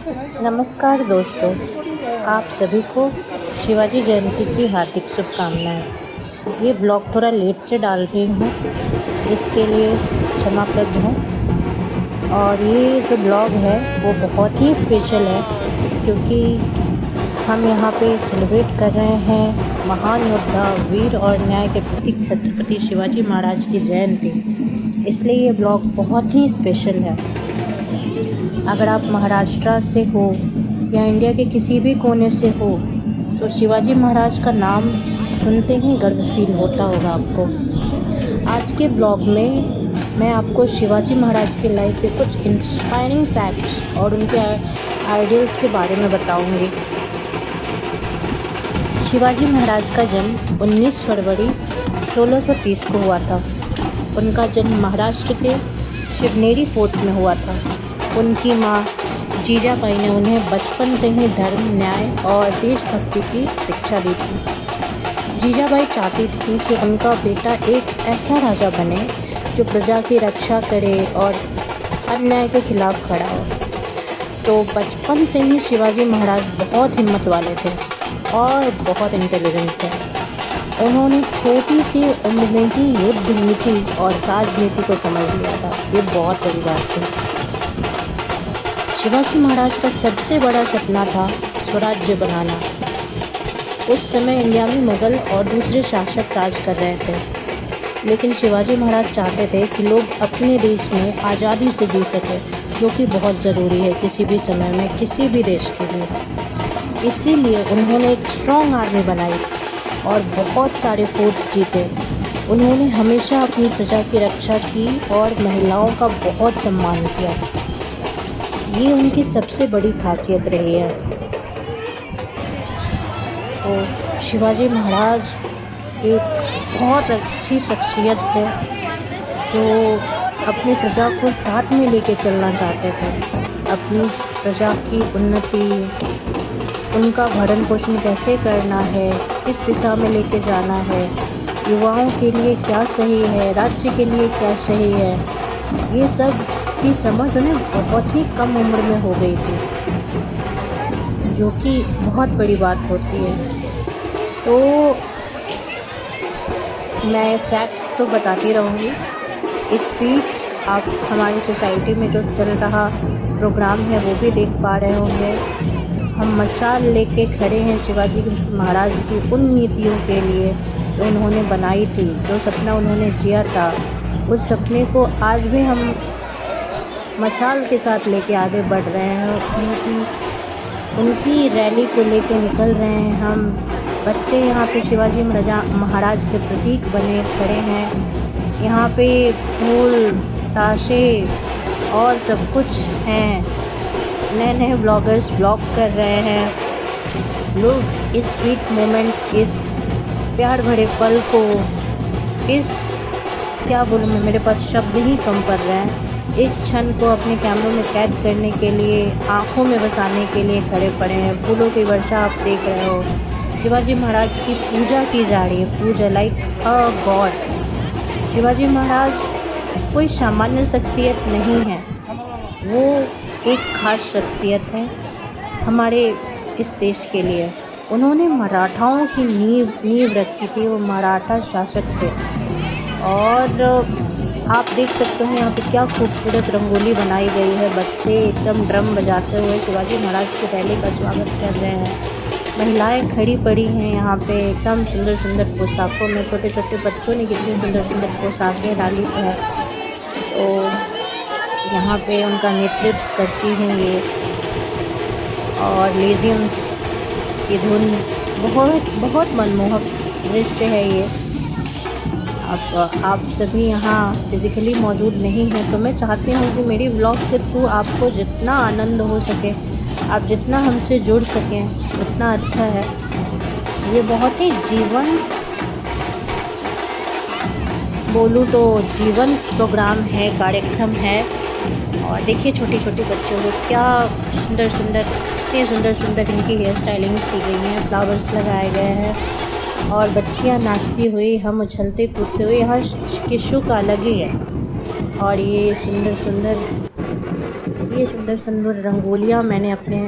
नमस्कार दोस्तों, आप सभी को शिवाजी जयंती की हार्दिक शुभकामनाएं। ये ब्लॉग थोड़ा लेट से डाल रही हूँ, इसके लिए क्षमा प्राप्त हूँ। और ये जो ब्लॉग है वो बहुत ही स्पेशल है, क्योंकि हम यहाँ पे सेलिब्रेट कर रहे हैं महान योद्धा, वीर और न्याय के प्रतीक छत्रपति शिवाजी महाराज की जयंती। इसलिए ये ब्लॉग बहुत ही स्पेशल है। अगर आप महाराष्ट्र से हो या इंडिया के किसी भी कोने से हो तो शिवाजी महाराज का नाम सुनते ही गर्व फील होता होगा आपको। आज के ब्लॉग में मैं आपको शिवाजी महाराज की लाइफ के कुछ इंस्पायरिंग फैक्ट्स और उनके आइडियल्स के बारे में बताऊंगी। शिवाजी महाराज का जन्म 19 फरवरी 1630 को हुआ था। उनका जन्म महाराष्ट्र के शिवनेरी फोर्ट में हुआ था। उनकी माँ जीजाबाई ने उन्हें बचपन से ही धर्म, न्याय और देशभक्ति की शिक्षा दी थी। जीजाबाई चाहती थी कि उनका बेटा एक ऐसा राजा बने जो प्रजा की रक्षा करे और अन्याय के खिलाफ खड़ा हो। तो बचपन से ही शिवाजी महाराज बहुत हिम्मत वाले थे और बहुत इंटेलिजेंट थे। उन्होंने छोटी सी उम्र में ही युद्ध नीति और राजनीति को समझ लिया था। ये बहुत बड़ी बात थी। शिवाजी महाराज का सबसे बड़ा सपना था स्वराज्य बनाना। उस समय इंडिया में मुग़ल और दूसरे शासक राज कर रहे थे, लेकिन शिवाजी महाराज चाहते थे कि लोग अपने देश में आज़ादी से जी सकें, जो कि बहुत ज़रूरी है किसी भी समय में, किसी भी देश के लिए। इसीलिए उन्होंने एक स्ट्रॉन्ग आर्मी बनाई और बहुत सारे फोर्ट्स जीते। उन्होंने हमेशा अपनी प्रजा की रक्षा की और महिलाओं का बहुत सम्मान किया। ये उनकी सबसे बड़ी खासियत रही है। तो शिवाजी महाराज एक बहुत अच्छी शख्सियत है जो अपनी प्रजा को साथ में लेके चलना चाहते थे। अपनी प्रजा की उन्नति, उनका भरण पोषण कैसे करना है, किस दिशा में लेके जाना है, युवाओं के लिए क्या सही है, राज्य के लिए क्या सही है, ये सब की समझ उन्हें बहुत ही कम उम्र में हो गई थी, जो कि बहुत बड़ी बात होती है। तो मैं फैक्ट्स तो बताती रहूँगी। इस बीच आप हमारी सोसाइटी में जो चल रहा प्रोग्राम है वो भी देख पा रहे होंगे। हम मशाल लेके खड़े हैं शिवाजी महाराज की उन नीतियों के लिए जो उन्होंने बनाई थी, जो सपना उन्होंने जिया था। उस सपने को आज भी हम मशाल के साथ लेके आगे बढ़ रहे हैं। उनकी रैली को लेके निकल रहे हैं हम। बच्चे यहाँ पे शिवाजी महाराज के प्रतीक बने खड़े हैं। यहाँ पे फूल, ताशे और सब कुछ हैं। नए नए ब्लॉगर्स ब्लॉग कर रहे हैं। लोग इस स्वीट मोमेंट, इस प्यार भरे पल को, इस क्या बोलूँ मैं, मेरे पास शब्द ही कम पड़ रहे हैं। इस क्षण को अपने कैमरों में कैद करने के लिए, आँखों में बसाने के लिए खड़े पड़े हैं। फूलों की वर्षा आप देख रहे हो। शिवाजी महाराज की पूजा की जा रही है, पूजा लाइक अ गॉड। शिवाजी महाराज कोई सामान्य शख्सियत नहीं है, वो एक ख़ास शख्सियत है हमारे इस देश के लिए। उन्होंने मराठाओं की नींव रखी थी। वो मराठा शासक थे। और आप देख सकते हैं यहाँ पे क्या खूबसूरत रंगोली बनाई गई है। बच्चे एकदम ड्रम बजाते हुए शिवाजी महाराज की रैली का स्वागत कर रहे हैं। महिलाएं खड़ी पड़ी हैं यहाँ पे एकदम सुंदर सुंदर पोशाकों में। छोटे छोटे बच्चों ने कितनी सुंदर सुंदर पोशाकें डाली है। तो यहाँ पे उनका नेतृत्व करती हैं ये, और लेजियम्स की धुन, बहुत बहुत मनमोहक दृश्य है ये। आप सभी यहाँ फिज़िकली मौजूद नहीं हैं, तो मैं चाहती हूँ कि मेरी ब्लॉग के थ्रू आपको जितना आनंद हो सके, आप जितना हमसे जुड़ सकें, उतना अच्छा है। ये बहुत ही जीवन बोलूँ तो जीवन प्रोग्राम है, कार्यक्रम है। और देखिए छोटे छोटे बच्चों को क्या सुंदर सुंदर, इतने सुंदर सुंदर इनकी हेयर स्टाइलिंग्स की गई हैं, फ्लावर्स लगाए गए हैं और बच्चियां नाचती हुई, हम उछलते कूदते हुए। यहाँ की शुक अलग ही है। और ये सुंदर सुंदर ये सुंदर सुंदर रंगोलियाँ मैंने अपने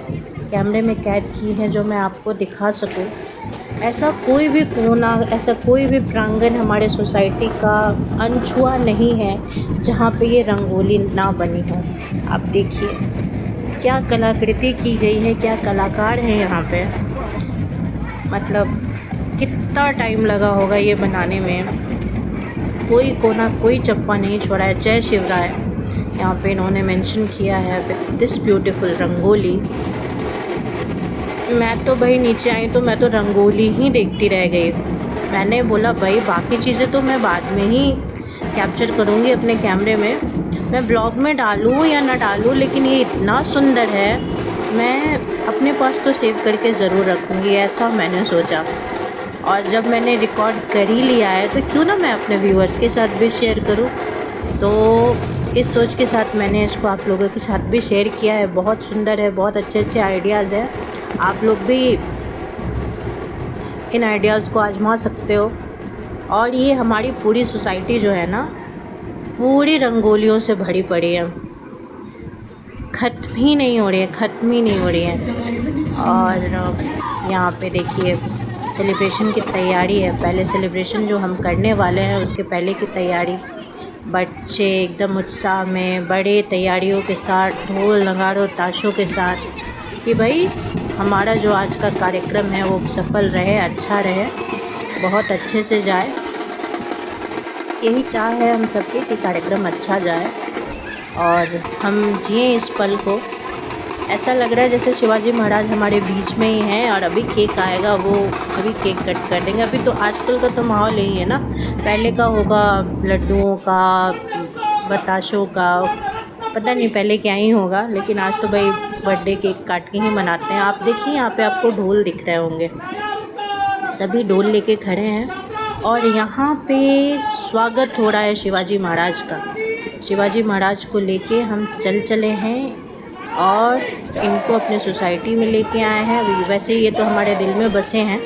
कैमरे में कैद की हैं जो मैं आपको दिखा सकूं। ऐसा कोई भी कोना, ऐसा कोई भी प्रांगण हमारे सोसाइटी का अनछुआ नहीं है जहाँ पे ये रंगोली ना बनी हो। आप देखिए क्या कलाकृति की गई है, क्या कलाकार हैं यहाँ पे। मतलब कितना टाइम लगा होगा ये बनाने में। कोई कोना, कोई चप्पा नहीं छोड़ा है। जय शिवराय यहाँ पे इन्होंने मेंशन किया है विद दिस ब्यूटीफुल रंगोली। मैं तो भाई नीचे आई तो मैं तो रंगोली ही देखती रह गई। मैंने बोला भाई बाकी चीज़ें तो मैं बाद में ही कैप्चर करूँगी अपने कैमरे में, मैं ब्लॉग में डालूँ या ना डालूँ, लेकिन ये इतना सुंदर है मैं अपने पास तो सेव करके ज़रूर रखूँगी, ऐसा मैंने सोचा। और जब मैंने रिकॉर्ड कर ही लिया है तो क्यों ना मैं अपने व्यूअर्स के साथ भी शेयर करूं। तो इस सोच के साथ मैंने इसको आप लोगों के साथ भी शेयर किया है। बहुत सुंदर है, बहुत अच्छे अच्छे आइडियाज़ हैं। आप लोग भी इन आइडियाज़ को आजमा सकते हो। और ये हमारी पूरी सोसाइटी जो है ना, पूरी रंगोलियों से भरी पड़ी है, ख़त्म ही नहीं हो रही है, ख़त्म ही नहीं हो रही है। और यहाँ पे देखिए सेलिब्रेशन की तैयारी है। पहले सेलिब्रेशन जो हम करने वाले हैं उसके पहले की तैयारी, बच्चे एकदम उत्साह में, बड़े तैयारियों के साथ, ढोल नगाड़ों ताशों के साथ कि भाई हमारा जो आज का कार्यक्रम है वो सफल रहे, अच्छा रहे, बहुत अच्छे से जाए। यही चाह है हम सबकी कि कार्यक्रम अच्छा जाए और हम जिए इस पल को। ऐसा लग रहा है जैसे शिवाजी महाराज हमारे बीच में ही हैं और अभी केक आएगा, वो अभी केक कट कर देंगे। अभी तो आजकल का तो माहौल यही है ना, पहले का होगा लड्डुओं का, बताशों का, पता नहीं पहले क्या ही होगा, लेकिन आज तो भाई बर्थडे केक काट के ही मनाते हैं। आप देखिए यहाँ पे आपको ढोल दिख रहे होंगे, सभी ढोल लेके खड़े हैं और यहाँ पे स्वागत हो रहा है शिवाजी महाराज का। शिवाजी महाराज को लेके हम चले हैं और इनको अपने सोसाइटी में लेके आए हैं। वैसे ये तो हमारे दिल में बसे हैं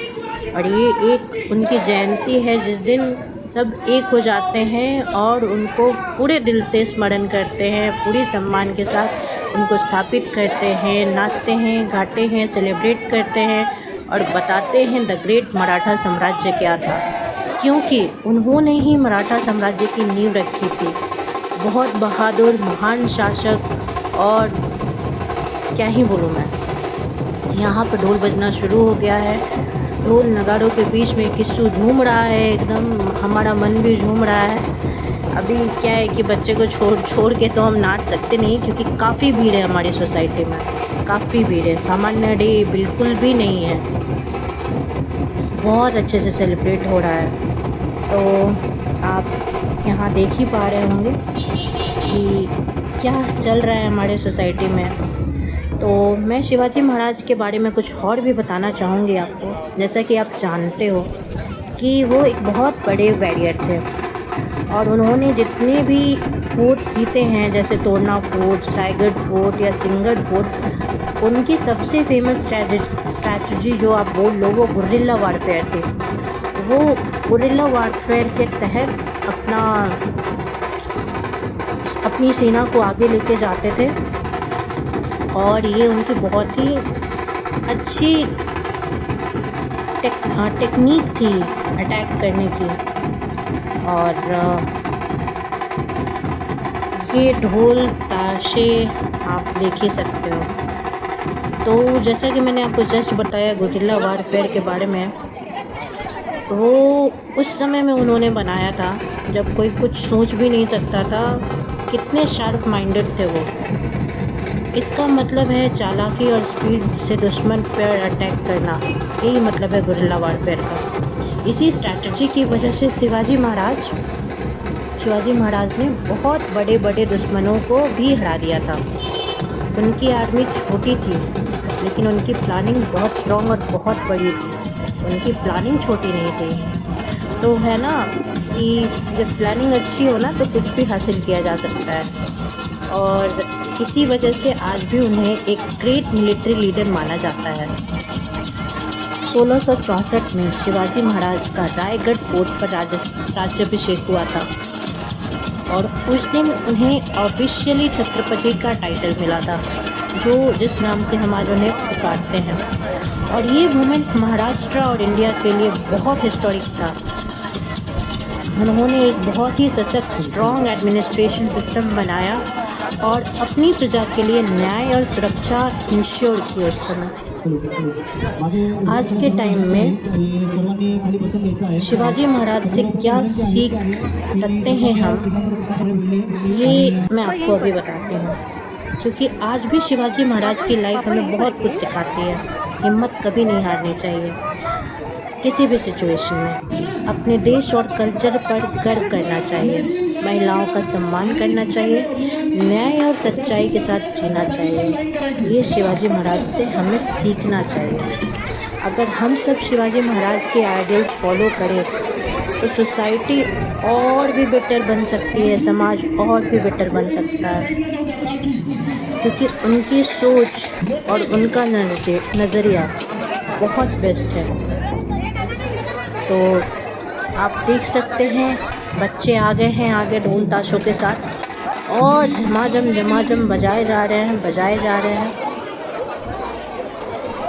और ये एक उनकी जयंती है जिस दिन सब एक हो जाते हैं और उनको पूरे दिल से स्मरण करते हैं, पूरी सम्मान के साथ उनको स्थापित करते हैं, नाचते हैं, गाते हैं, सेलिब्रेट करते हैं और बताते हैं द ग्रेट मराठा साम्राज्य क्या था, क्योंकि उन्होंने ही मराठा साम्राज्य की नींव रखी थी। बहुत बहादुर महान शासक। और क्या ही बोलूँ मैं। यहाँ पर ढोल बजना शुरू हो गया है, ढोल नगाड़ों के बीच में किस्सू झूम रहा है, एकदम हमारा मन भी झूम रहा है। अभी क्या है कि बच्चे को छोड़ के तो हम नाच सकते नहीं, क्योंकि काफ़ी भीड़ है हमारी सोसाइटी में, काफ़ी भीड़ है, सामान्य डे बिल्कुल भी नहीं है। बहुत अच्छे से सेलिब्रेट हो रहा है। तो आप यहाँ देख ही पा रहे होंगे कि क्या चल रहा है हमारे सोसाइटी में। तो मैं शिवाजी महाराज के बारे में कुछ और भी बताना चाहूँगी आपको। जैसा कि आप जानते हो कि वो एक बहुत बड़े वॉरियर थे और उन्होंने जितने भी फोर्ट्स जीते हैं, जैसे तोरना फोर्ट, रायगढ़ फोर्ट या सिंहगढ़ फोर्ट, उनकी सबसे फेमस स्ट्रैटेजी जो आप बोल लो वो गुरिल्ला वारफेयर थी। वो गुरिल्ला वारफेयर के तहत अपनी सेना को आगे लेके जाते थे और ये उनकी बहुत ही अच्छी टेक्निक थी अटैक करने की। और ये ढोल ताशे आप देख ही सकते हो। तो जैसा कि मैंने आपको जस्ट बताया गुरिल्ला वारफेयर के बारे में, तो उस समय में उन्होंने बनाया था जब कोई कुछ सोच भी नहीं सकता था। कितने शार्प माइंडेड थे वो। इसका मतलब है चालाकी और स्पीड से दुश्मन पर अटैक करना, यही मतलब है गुरिल्ला वारफेयर का। इसी स्ट्रैटेजी की वजह से शिवाजी महाराज ने बहुत बड़े बड़े दुश्मनों को भी हरा दिया था। उनकी आर्मी छोटी थी लेकिन उनकी प्लानिंग बहुत स्ट्रॉन्ग और बहुत बड़ी थी। उनकी प्लानिंग छोटी नहीं थी। तो है ना कि जब प्लानिंग अच्छी हो ना तो कुछ भी हासिल किया जा सकता है। और इसी वजह से आज भी उन्हें एक ग्रेट मिलिट्री लीडर माना जाता है। 1664 में शिवाजी महाराज का रायगढ़ फोर्ट पर राज्याभिषेक हुआ था। और उस दिन उन्हें ऑफिशियली छत्रपति का टाइटल मिला था, जिस नाम से हम आज उन्हें पुकारते हैं। और ये मोमेंट महाराष्ट्र और इंडिया के लिए बहुत हिस्टोरिक था। उन्होंने एक बहुत ही सशक्त स्ट्रॉन्ग एडमिनिस्ट्रेशन सिस्टम बनाया और अपनी प्रजा के लिए न्याय और सुरक्षा इंश्योर की उस समय। आज के टाइम में शिवाजी महाराज से क्या सीख सकते हैं हम, ये मैं आपको अभी बताती हूँ। क्योंकि आज भी शिवाजी महाराज की लाइफ हमें बहुत कुछ सिखाती है। हिम्मत कभी नहीं हारनी चाहिए किसी भी सिचुएशन में। अपने देश और कल्चर पर गर्व करना चाहिए, महिलाओं का सम्मान करना चाहिए, न्याय और सच्चाई के साथ जीना चाहिए। ये शिवाजी महाराज से हमें सीखना चाहिए। अगर हम सब शिवाजी महाराज के आइडियल्स फॉलो करें तो सोसाइटी और भी बेटर बन सकती है, समाज और भी बेटर बन सकता है। क्योंकि उनकी सोच और उनका नज़रिया बहुत बेस्ट है। तो आप देख सकते हैं बच्चे आ गए हैं आगे ढोल ताशों के साथ और झमाझम बजाए जा रहे हैं।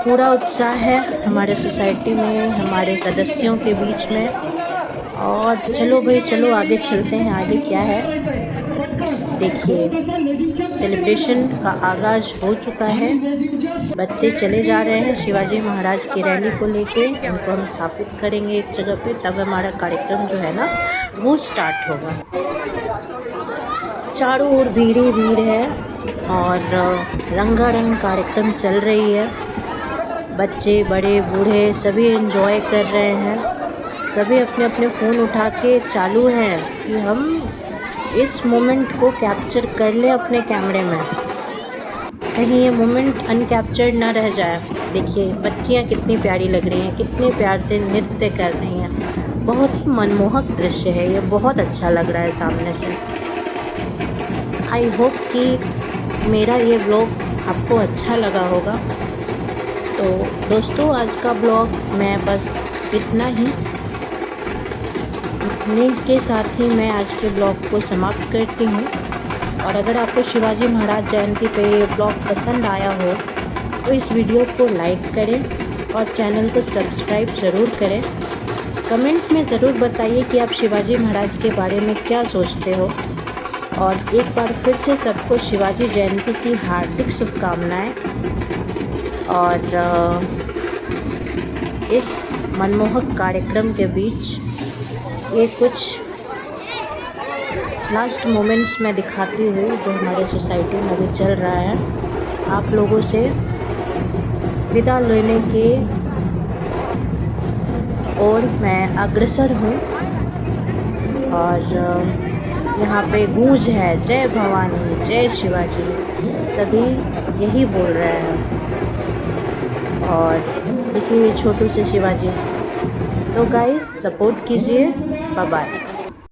पूरा उत्साह है हमारे सोसाइटी में, हमारे सदस्यों के बीच में। और चलो भाई चलो आगे चलते हैं। आगे क्या है देखिए, सेलिब्रेशन का आगाज़ हो चुका है। बच्चे चले जा रहे हैं शिवाजी महाराज की रैली को लेके। उनको हम स्थापित करेंगे एक जगह पे, तब हमारा कार्यक्रम जो है ना वो स्टार्ट होगा। चारों ओर भीड़ है और रंगारंग कार्यक्रम चल रही है। बच्चे बड़े बूढ़े सभी एंजॉय कर रहे हैं। सभी अपने अपने फ़ोन उठा के चालू हैं कि हम इस मोमेंट को कैप्चर कर लें अपने कैमरे में, कहीं ये मोमेंट अनकैप्चर्ड ना रह जाए। देखिए बच्चियाँ कितनी प्यारी लग रही हैं, कितने प्यार से नृत्य कर रही हैं। बहुत ही मनमोहक दृश्य है ये, बहुत अच्छा लग रहा है सामने से। आई होप कि मेरा ये ब्लॉग आपको अच्छा लगा होगा। तो दोस्तों आज का ब्लॉग मैं बस इतना ही के साथ ही मैं आज के ब्लॉग को समाप्त करती हूँ। और अगर आपको शिवाजी महाराज जयंती पे ये ब्लॉग पसंद आया हो तो इस वीडियो को लाइक करें और चैनल को सब्सक्राइब ज़रूर करें। कमेंट में ज़रूर बताइए कि आप शिवाजी महाराज के बारे में क्या सोचते हो। और एक बार फिर से सबको शिवाजी जयंती की हार्दिक शुभकामनाएँ। और इस मनमोहक कार्यक्रम के बीच ये कुछ लास्ट मोमेंट्स में दिखाती हुई जो हमारे सोसाइटी में अभी चल रहा है, आप लोगों से विदा लेने के और मैं अग्रसर हूँ। और यहाँ पे गूंज है जय भवानी जय शिवाजी, सभी यही बोल रहे हैं। और देखिए छोटू से शिवाजी। तो गाइस सपोर्ट कीजिए, बाय बाय।